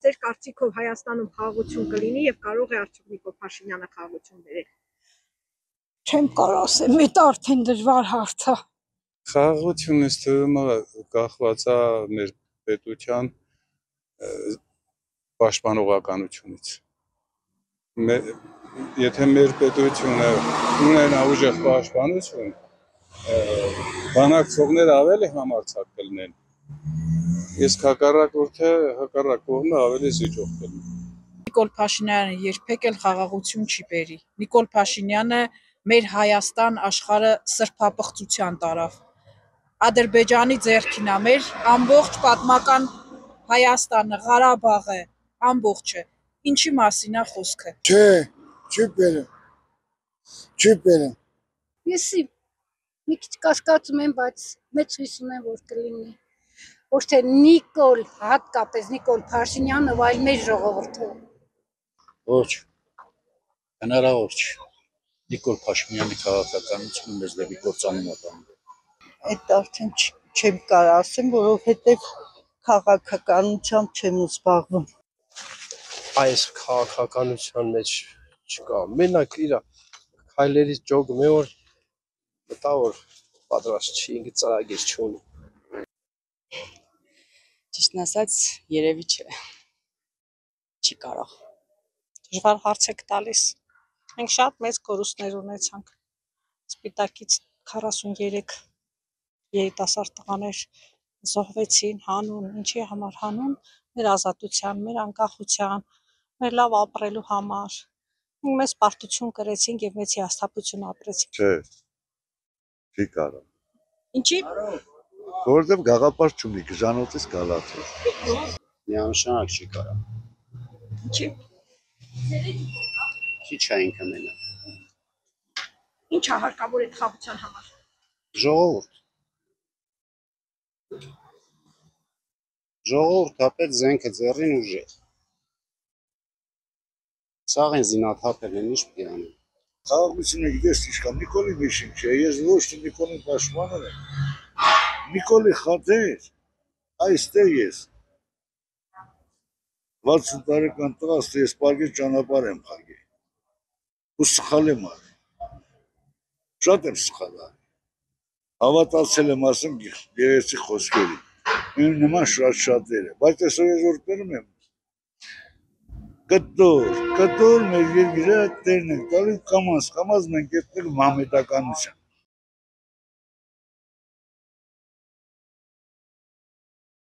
ձեր կարծիքով Հայաստանում խաղաղություն կլինի եւ կարող է արդյոք Նիկոլ Փաշինյանը խաղաղություն բերել։ Չեմ կարող ասել, մեծ արդեն դժվար հարց է։ Խաղաղությունը թվում է կախված է մեր պետության պաշտպանողականությունից։ Եթե մեր պետությունը ունենա ուժեղ պաշտպանություն, բանակցողները ավելի համարձակ կլինեն, իսկ հակառակ կողմը ավելի զիջող կլինի։ Նիկոլ Փաշինյանը երբեք էլ խաղաղություն չի բերի։ Նիկոլ Փաշինյանը մեր Հայաստան աշխարհը սրբապղծության տարավ։ Ադրբեջանի ձեռքին է մեր ամբողջ պատմական Հայաստանը, Ղարաբաղը, ամբողջը։ Ինչի մասին է խոսքը։ Չի բերեմ։ Ես մի քիչ կասկածում եմ, բայց մեծ հույս ունեմ, որ կլինի։ Ոչ թե Նիկոլ, հատկապես Նիկոլ Փաշինյանը, այլ մեր ժողովուրդը։ Ոչ, հնարավոր չի։ Նիկոլ Փաշինյանի քաղաքականությունը մեզ դեպի կործանում է տանում։ Այդ արդեն չեմ կարող ասեմ, որովհետև քաղաքականությամբ չեմ զբաղվում։ Այս քաղաքականության մեջ չկա։ Մենակ իր քայլերից ճոգում է, որ մտա որ պատրաստ չի, ինքը ծրագիր չունի։ Ճիշտն ասած, երևի չէ։ Չի կարող։ Դժվար հարց եք տալիս։ Մենք շատ մեծ կորուստներ ունեցանք։ Սպիտակից 43 երիտասարդ տղաներ զոհվեցին հանուն, ինչի համար հանուն, մեր ազատության, մեր անկախության, մեր լավ ապրելու համար։ Մենք մեծ պարտություն կրեցինք եւ մեծ հիասթափություն ապրեցինք։ Չէ, չի կարող։ Ինչի՞։ Որովհետև գաղափար չունի, գժանոցից գալացող։ Միանշանակ չի կարող։ Ինչի՞։ Քիչ է ինքը մենակ։ Ինչ է հարկավոր այդ խաղաղության համար։ Ժողովուրդ զենքը ձեռին ուժեղ։ Սաղ են զինաթափել են, ինչ պիտի անեն։ Խաղաղությունը գիտես ինչ կա, Նիկոլի միշին չէ, ես ոչ թե Նիկոլին պաշտպանում եմ։ Նիկոլի խաթեր, այստեղ ես 60 տարեկան տղաս, ես պարգև ճանապարհ եմ խաղել։ Ու սխալ եմ արել։ Շատ եմ սխալ արել։ Հավատացել եմ ասեմ գեղեցիկ խոսքերի։ Իմ նման շատերը, բայց այսօր ես որ տերում եմ կտոր մեր երկիրը տերն ենք տալու կամազ մենք ետնենք մամետականության։